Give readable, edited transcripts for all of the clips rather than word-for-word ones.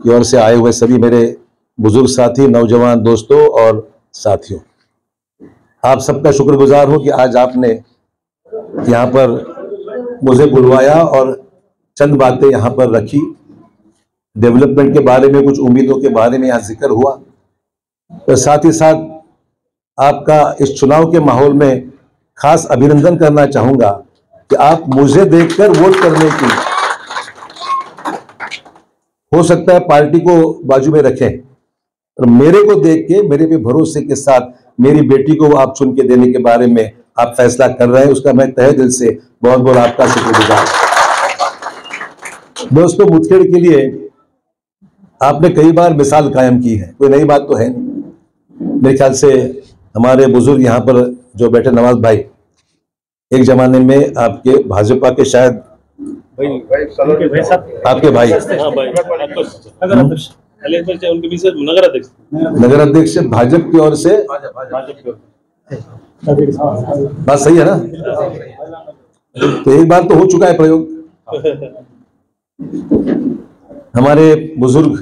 की ओर से आए हुए सभी मेरे बुजुर्ग साथी, नौजवान दोस्तों और साथियों, आप सबका शुक्रगुजार हूं कि आज आपने यहाँ पर मुझे बुलवाया और चंद बातें यहाँ पर रखी। डेवलपमेंट के बारे में, कुछ उम्मीदों के बारे में यहाँ जिक्र हुआ, और साथ ही साथ आपका इस चुनाव के माहौल में खास अभिनंदन करना चाहूंगा कि आप मुझे देखकर वोट करने की, हो सकता है पार्टी को बाजू में रखें, और मेरे को देख के, मेरे पे भरोसे के साथ मेरी बेटी को आप चुन के देने के बारे में आप फैसला कर रहे हैं, उसका मैं तहे दिल से बहुत बहुत आपका शुक्रगुजार। दोस्तों, मुठभेड़ के लिए आपने कई बार मिसाल कायम की है, कोई नई बात तो है नहीं। मेरे ख्याल से हमारे बुजुर्ग यहाँ पर जो बैठे, नवाज भाई, एक जमाने में आपके भाजपा के शायद आपके भाई नगर अध्यक्ष भाजपा की ओर से, बात सही है ना? तो एक बार तो हो चुका है प्रयोग। हमारे बुजुर्ग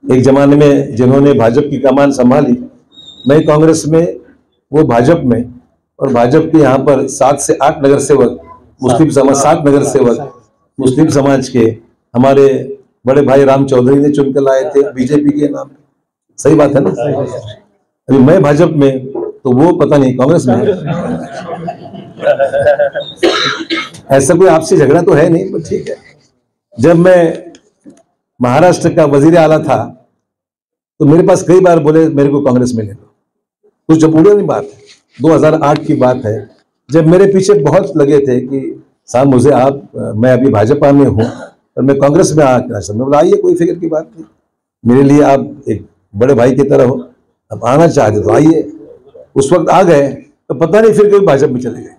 एक जमाने में जिन्होंने भाजपा की कमान संभाली, मैं कांग्रेस में, वो भाजपा में, और भाजपा के यहाँ पर 7 से 8 नगर सेवक मुस्लिम समाज, 7 नगर सेवक मुस्लिम समाज के हमारे बड़े भाई राम चौधरी ने चुनकर लाए थे बीजेपी के नाम पे। सही बात है ना? अभी मैं भाजपा में, तो वो पता नहीं कांग्रेस में है। ऐसा कोई आपसी झगड़ा तो है नहीं, पर ठीक है। जब मैं महाराष्ट्र का वजीर आला था तो मेरे पास कई बार बोले मेरे को कांग्रेस में ले लो। कुछ जब पुरानी बात है, 2008 की बात है, जब मेरे पीछे बहुत लगे थे कि साहब मुझे आप, मैं अभी भाजपा में हूँ और मैं कांग्रेस में आना चाहता हूँ। आइए, कोई फिक्र की बात नहीं, मेरे लिए आप एक बड़े भाई की तरह हो, अब आना चाहते तो आइए। उस वक्त आ गए तो पता नहीं फिर कभी भाजपा में चले गए,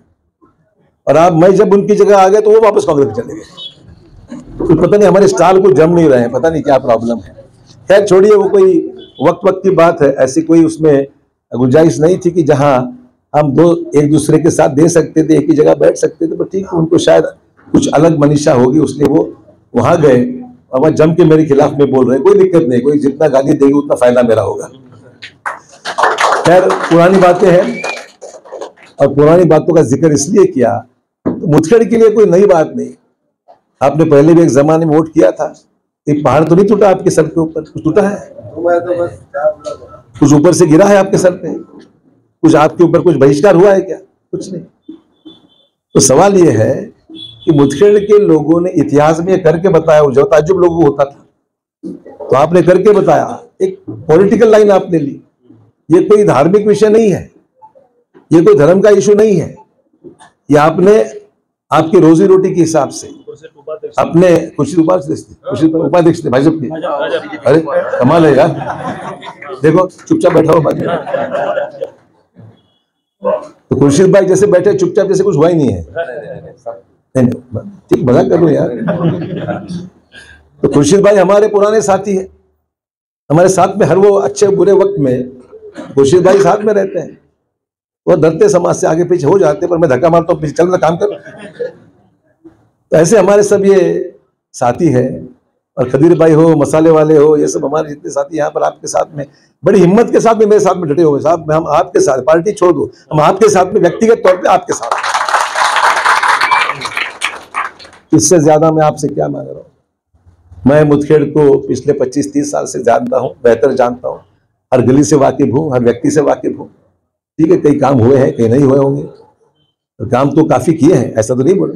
और आप, मैं जब उनकी जगह आ गए तो वो वापस कांग्रेस में चले गए। तो पता नहीं हमारे स्टार को जम नहीं रहे हैं, पता नहीं क्या प्रॉब्लम है। खैर छोड़िए, वो कोई वक्त की बात है, ऐसी कोई उसमें गुंजाइश नहीं थी कि जहां हम दो एक दूसरे के साथ दे सकते थे, एक ही जगह बैठ सकते थे। पर ठीक, उनको शायद कुछ अलग मनीषा होगी, इसलिए वो वहां गए और वहां जम के मेरे खिलाफ में बोल रहे हैं। कोई दिक्कत नहीं, कोई जितना गाली देगी उतना फायदा मेरा होगा। खैर, पुरानी बातें हैं, और पुरानी बातों का जिक्र इसलिए किया, तो मुठभेड़ के लिए कोई नई बात नहीं। आपने पहले भी एक जमाने में वोट किया था, एक पहाड़ तो नहीं टूटा आपके सर के ऊपर, कुछ टूटा है? कुछ ऊपर से गिरा है आपके सर पे? कुछ आपके ऊपर कुछ बहिष्कार हुआ है क्या? कुछ नहीं। तो सवाल यह है कि मुठभेड़ के लोगों ने इतिहास में करके बताया, जो ताज्जुब लोगों को होता था, तो आपने करके बताया, एक पॉलिटिकल लाइन आपने ली। ये कोई धार्मिक विषय नहीं है, ये कोई धर्म का इशू नहीं है, ये आपने आपकी रोजी रोटी के हिसाब से अपने उपाध्यक्ष थे भाजपा के। अरे कमाल है यार, देखो चुपचाप बैठा हो बाजू। तो खुर्शीद भाई जैसे बैठे चुपचाप, जैसे कुछ हुआ ही नहीं है। ठीक, मजाक कर लो यार। तो खुर्शीद भाई हमारे पुराने साथी है, हमारे साथ में हर वो अच्छे बुरे वक्त में खुर्शीद भाई साथ में रहते हैं। वो डरते समाज से आगे पीछे हो जाते, पर मैं धक्का मारता हूँ, पीछे चल रहा काम कर। तो ऐसे हमारे सब ये साथी है, और खदीर भाई हो, मसाले वाले हो, ये सब हमारे जितने साथी यहाँ पर आपके साथ में बड़ी हिम्मत के साथ में मेरे साथ में डटे हुए। साहब हम आपके साथ, पार्टी छोड़ दो, हम आपके साथ में, व्यक्तिगत तौर पे आपके साथ। इससे ज्यादा मैं आपसे क्या मांग रहा हूँ? मैं मुठभेड़ को पिछले 25-30 साल से जानता हूँ, बेहतर जानता हूँ, हर गली से वाकिफ हूँ, हर व्यक्ति से वाकिफ हूँ। ठीक है, कई काम हुए हैं, कई नहीं हुए होंगे, तो काम तो काफी किए हैं, ऐसा तो नहीं बोले।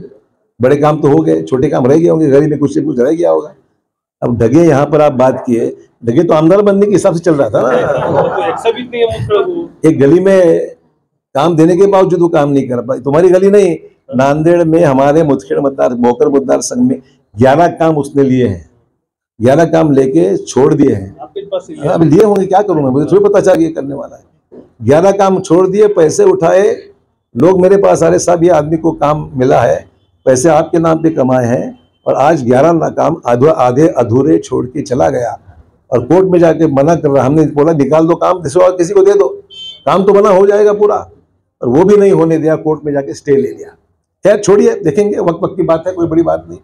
बड़े काम तो हो गए, छोटे काम रह गए होंगे, गली में कुछ से कुछ रह गया होगा। अब ढगे यहाँ पर आप बात किए, ढगे तो आमदार बनने के हिसाब से चल रहा था ना। एक गली में काम देने के बावजूद वो काम नहीं कर पाई। तुम्हारी गली नहीं, नांदेड़ में हमारे मुठभेड़ मतदार बोकर मतदार संघ में 11 काम उसने लिए हैं, 11 काम लेके छोड़ दिए हैं। अब लिए होंगे, क्या करूँ मैं, मुझे थोड़ी पता चल ये करने वाला है। 11 काम छोड़ दिए, पैसे उठाए, लोग मेरे पास आ रहे, साहब ये आदमी को काम मिला है, पैसे आपके नाम पे कमाए हैं, और आज 11 नाकाम आधे अधूरे छोड़ के चला गया, और कोर्ट में जाके मना कर रहा। हमने बोला निकाल दो काम, किसी को दे दो, काम तो बना हो जाएगा पूरा, और वो भी नहीं होने दिया, कोर्ट में जाके स्टे ले लिया। खैर छोड़िए, देखेंगे, वक्त की बात है, कोई बड़ी बात नहीं।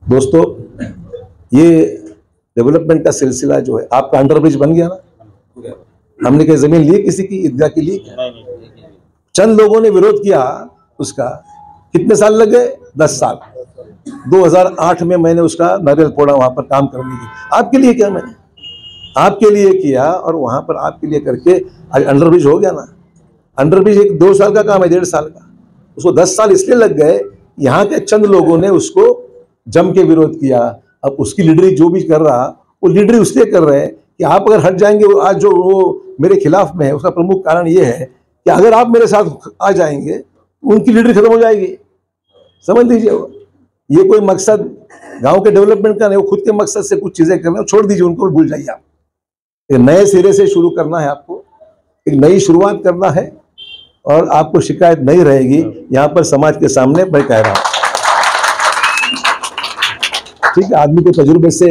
दोस्तों, ये डेवलपमेंट का सिलसिला जो है, आपका अंडरब्रिज बन गया ना, हमने कहीं जमीन ली किसी की ईदगाह की ली? चंद लोगों ने विरोध किया उसका, कितने साल लग गए? 10 साल। 2008 में मैंने उसका नारियल फोड़ा वहां पर काम करने की, आपके लिए किया मैंने, आपके लिए किया, और वहां पर आपके लिए करके आज अंडरब्रिज हो गया ना। अंडरब्रिज 2 साल का काम है, 1.5 साल का, उसको 10 साल इसलिए लग गए, यहाँ के चंद लोगों ने उसको जम के विरोध किया। अब उसकी लीडरी जो भी कर रहा, वो लीडरी उसलिए कर रहे हैं कि आप अगर हट जाएंगे, आज जो वो मेरे खिलाफ में है, उसका प्रमुख कारण ये है कि अगर आप मेरे साथ आ जाएंगे उनकी लीडरी खत्म हो जाएगी। समझ लीजिए, ये कोई मकसद गांव के डेवलपमेंट का नहीं, वो खुद के मकसद से कुछ चीजें कर रहे हैं, छोड़ दीजिए उनको, भी भूल जाइए। आप एक नए सिरे से शुरू करना है, आपको एक नई शुरुआत करना है, और आपको शिकायत नहीं रहेगी। यहां पर समाज के सामने मैं कह रहा हूं, ठीक है, आदमी को तजुर्बे से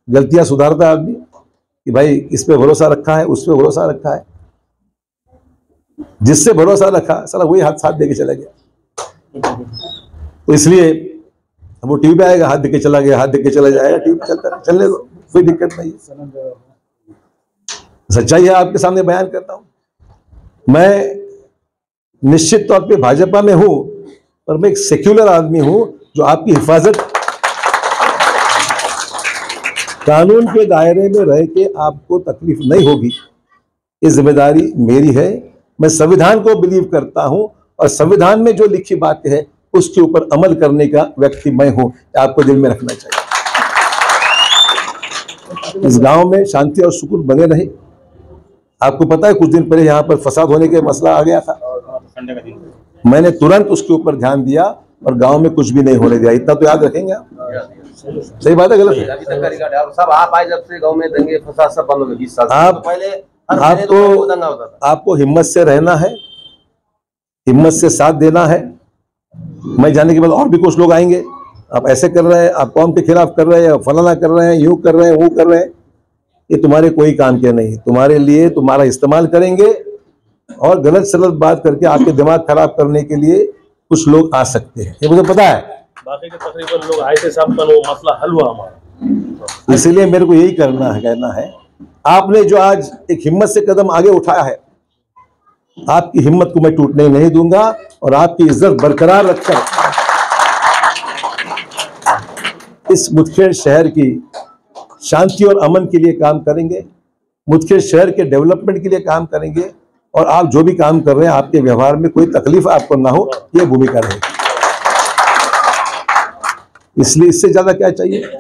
गलतियां सुधारता है आदमी, कि भाई इस पे भरोसा रखा है, उस पे भरोसा रखा है, जिससे भरोसा रखा साला वही हाथ दे के चला गया। तो इसलिए वो टीवी पे आएगा, हाथ दे के चला गया, हाथ दे के चला जाएगा, टीवी पे चलता है, चलने दो, कोई दिक्कत नहीं है। सच्चाई है, आपके सामने बयान करता हूं। मैं निश्चित तौर पे भाजपा में हूं, पर मैं एक सेक्युलर आदमी हूं जो आपकी हिफाजत, कानून के दायरे में रह के आपको तकलीफ नहीं होगी, ये जिम्मेदारी मेरी है। मैं संविधान को बिलीव करता हूं, और संविधान में जो लिखी बातें है उसके ऊपर अमल करने का व्यक्ति मैं हूं, आपको दिल में रखना चाहिए। इस गांव में शांति और सुकून बने रहे। आपको पता है कुछ दिन पहले यहाँ पर फसाद होने के मसला आ गया था, मैंने तुरंत उसके ऊपर ध्यान दिया और गांव में कुछ भी नहीं होने दिया। इतना तो याद रखेंगे आप। सही बात है, गलत है? सब आप आए जब से गांव में दंगे फसाद सब बंद हो गए 20 साल आप पहले। आपको हिम्मत से रहना है, हिम्मत से साथ देना है। मैं जाने के बाद और भी कुछ लोग आएंगे, आप ऐसे कर रहे हैं, आप कौम के खिलाफ कर रहे हैं, फलाना कर रहे हैं, यूं कर रहे हैं, वो कर रहे हैं, ये तुम्हारे कोई काम के नहीं। तुम्हारे लिए तुम्हारा इस्तेमाल करेंगे, और गलत सलत बात करके आपके दिमाग खराब करने के लिए कुछ लोग आ सकते हैं, ये मुझे पता है। बाकी के तकरीबन लोग आए थे साहब, कल वो मसला हल हुआ हमारा। इसीलिए मेरे को यही करना है, कहना है, आपने जो आज एक हिम्मत से कदम आगे उठाया है, आपकी हिम्मत को मैं टूटने नहीं दूंगा, और आपकी इज्जत बरकरार रखकर इस मुदखेड़ शहर की शांति और अमन के लिए काम करेंगे, मुदखेड़ शहर के डेवलपमेंट के लिए काम करेंगे, और आप जो भी काम कर रहे हैं आपके व्यवहार में कोई तकलीफ आपको ना हो, ये भूमिका रहेगी। इसलिए इससे ज्यादा क्या चाहिए?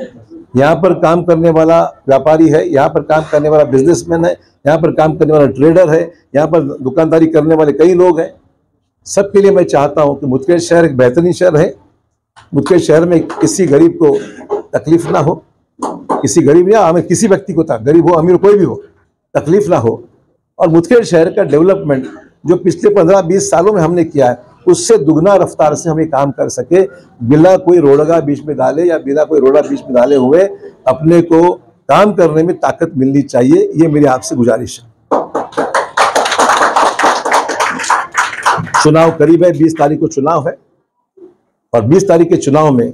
यहाँ पर काम करने वाला व्यापारी है, यहाँ पर काम करने वाला बिजनेसमैन है, यहाँ पर काम करने वाला ट्रेडर है, यहाँ पर दुकानदारी करने वाले कई लोग हैं। सबके लिए मैं चाहता हूँ कि मुदखेड़ शहर एक बेहतरीन शहर है। मुदखेड़ शहर में किसी गरीब को तकलीफ ना हो, किसी गरीब या हमें किसी व्यक्ति को, गरीब हो अमीर कोई भी हो, तकलीफ ना हो। और मुदखेड़ शहर का डेवलपमेंट जो पिछले 15-20 सालों में हमने किया है, उससे दुगना रफ्तार से हमें काम कर सके, बिना कोई रोड़गा बीच में डाले या बिना कोई रोड़ा बीच में डाले हुए अपने को काम करने में ताकत मिलनी चाहिए। ये मेरी आपसे गुजारिश है। चुनाव करीब है, 20 तारीख को चुनाव है, और 20 तारीख के चुनाव में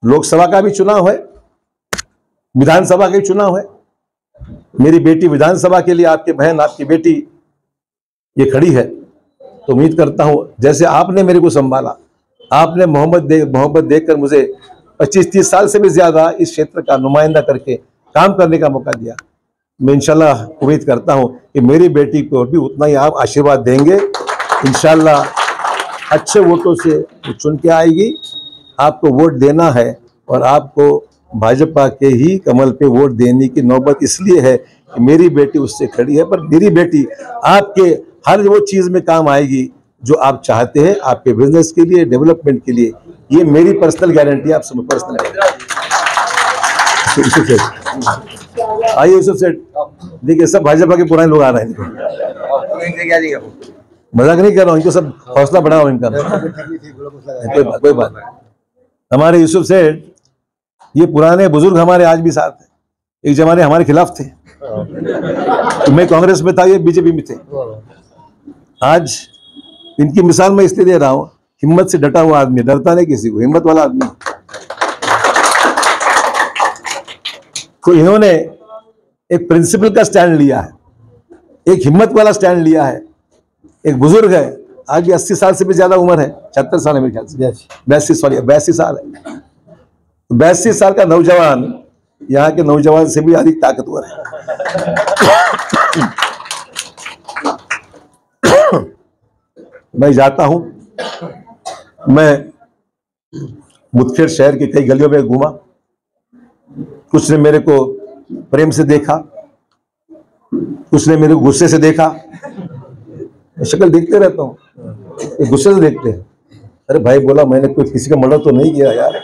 लोकसभा का भी चुनाव है, विधानसभा का भी चुनाव है। मेरी बेटी विधानसभा के लिए, आपकी बहन, आपकी बेटी ये खड़ी है, तो उम्मीद करता हूं जैसे आपने मेरे को संभाला, आपने मोहब्बत देकर मुझे 25-30 साल से भी ज्यादा इस क्षेत्र का नुमाइंदा करके काम करने का मौका दिया, मैं इंशाल्लाह उम्मीद करता हूं कि मेरी बेटी को भी उतना ही आप आशीर्वाद देंगे। इंशाल्लाह अच्छे वोटों से वो चुन के आएगी, आपको वोट देना है, और आपको भाजपा के ही कमल पे वोट देने की नौबत इसलिए है कि मेरी बेटी उससे खड़ी है, पर मेरी बेटी आपके हर वो चीज में काम आएगी जो आप चाहते हैं, आपके बिजनेस के लिए, डेवलपमेंट के लिए। ये मेरी पर्सनल गारंटी है, आपसे पर्सनल। आइए यूसुफ सेठ, देखिए सब भाजपा के पुराने लोग आ रहे हैं, मजाक नहीं कर रहा हूँ, इनको सब हौसला बढ़ाओ इनका। कोई बात नहीं। हमारे यूसुफ सेठ ये पुराने बुजुर्ग हमारे आज भी साथ हैं, एक जमाने हमारे खिलाफ थे, तो मैं कांग्रेस में था, ये बीजेपी में थे। आज इनकी मिसाल मैं इसलिए दे रहा हूं, हिम्मत से डटा हुआ आदमी, डरता नहीं किसी को, हिम्मत वाला आदमी। तो इन्होंने एक प्रिंसिपल का स्टैंड लिया है, एक हिम्मत वाला स्टैंड लिया है। एक बुजुर्ग है, आज भी 80 साल से भी ज्यादा उम्र है, 76 साल है मेरे ख्याल से, 82 साल है। 82 साल का नौजवान यहाँ के नौजवान से भी अधिक ताकतवर है। मैं जाता हूं, मैं मुदखेड़ शहर की कई गलियों में घूमा, कुछ ने मेरे को प्रेम से देखा, कुछ ने मेरे को गुस्से से देखा। शक्ल देखते रहता हूँ, गुस्से से देखते हैं। अरे भाई बोला, मैंने कोई किसी का मर्डर तो नहीं किया यार।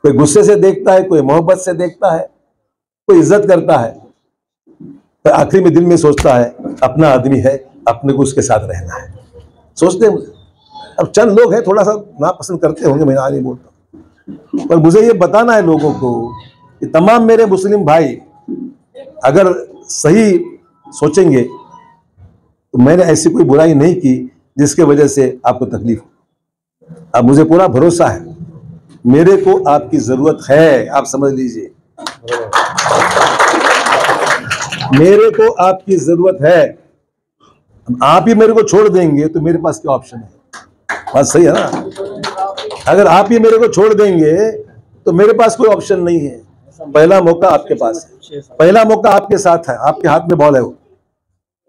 कोई गुस्से से देखता है, कोई मोहब्बत से देखता है, कोई इज्जत करता है, पर आखिरी में दिल में सोचता है अपना आदमी है, अपने को उसके साथ रहना है, सोचते हैं मुझे। अब चंद लोग हैं थोड़ा सा नापसंद करते होंगे, मैं नहीं बोलता, पर मुझे ये बताना है लोगों को कि तमाम मेरे मुस्लिम भाई अगर सही सोचेंगे तो मैंने ऐसी कोई बुराई नहीं की जिसके वजह से आपको तकलीफ हो। अब मुझे पूरा भरोसा है, मेरे को आपकी जरूरत है, आप समझ लीजिए, मेरे को आपकी जरूरत है। आप ही मेरे को छोड़ देंगे तो मेरे पास क्या ऑप्शन है? बात सही है ना? अगर आप ही मेरे को छोड़ देंगे तो मेरे पास कोई ऑप्शन नहीं है। पहला मौका आपके पास है, पहला मौका आपके साथ है, आपके हाथ में बॉल है वो।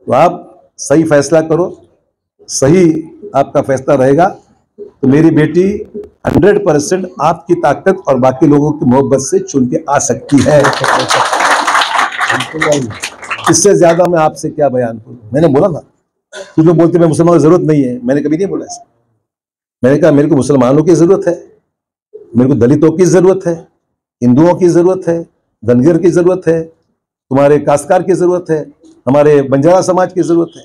तो आप सही फैसला करो, सही आपका फैसला रहेगा तो मेरी बेटी 100% आपकी ताकत और बाकी लोगों की मोहब्बत से चुन के आ सकती है। इससे ज्यादा मैं आपसे क्या बयान करूं? मैंने बोला ना, कुछ लोग बोलते मैं मुसलमानों की जरूरत नहीं है, मैंने कभी नहीं बोला ऐसा। मैंने कहा मेरे को मुसलमानों की जरूरत है, मेरे को दलितों की जरूरत है, हिंदुओं की जरूरत है, धनगर की जरूरत है, तुम्हारे काश्तकार की जरूरत है, हमारे बंजारा समाज की जरूरत है।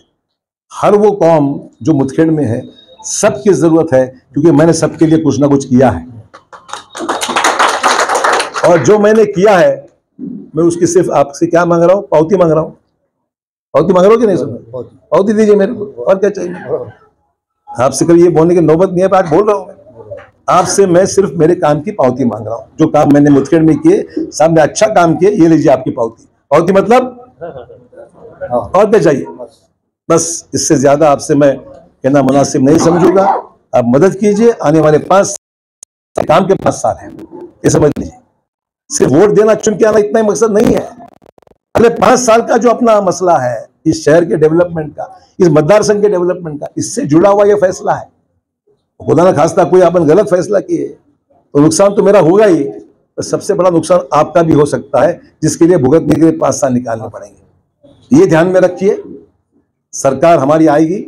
हर वो कौम जो मुदखेड़ में है सबकी जरूरत है, क्योंकि मैंने सबके लिए कुछ ना कुछ किया है। और जो मैंने किया है मैं उसकी सिर्फ आपसे क्या मांग रहा हूं? पावती मांग रहा हूं। पावती मांग रहा हूं कि नहीं? सुन, पावती दीजिए मेरे को, और क्या चाहिए? आपसे कभी ये बोलने की नौबत नहीं है, आज बोल रहा हूं मैं आपसे। मैं सिर्फ मेरे काम की पावती मांग रहा हूं। जो काम मैंने मुदखेड़ में किए, सामने अच्छा काम किए, ये लीजिए आपकी पावती। पावती मतलब और क्या चाहिए? बस इससे ज्यादा आपसे मैं कहना मुनासिब नहीं समझूंगा। आप मदद कीजिए, आने वाले 5 काम के 5 साल हैं, ये समझ लीजिए। सिर्फ वोट देना, चुन के आना, इतना ही मकसद नहीं है। अगले 5 साल का जो अपना मसला है, इस शहर के डेवलपमेंट का, इस मतदार संघ के डेवलपमेंट का, इससे जुड़ा हुआ यह फैसला है। खुदा ना खास्ता कोई अपन गलत फैसला किए तो नुकसान तो मेरा होगा ही, तो सबसे बड़ा नुकसान आपका भी हो सकता है, जिसके लिए भुगतने के लिए 5 साल निकालने पड़ेंगे। ये ध्यान में रखिए। सरकार हमारी आएगी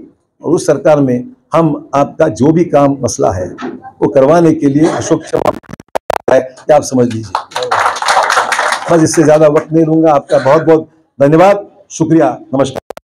और उस सरकार में हम आपका जो भी काम मसला है वो करवाने के लिए अशोक है, क्या आप समझ लीजिए। बस इससे ज्यादा वक्त नहीं लूंगा। आपका बहुत बहुत धन्यवाद, शुक्रिया, नमस्कार।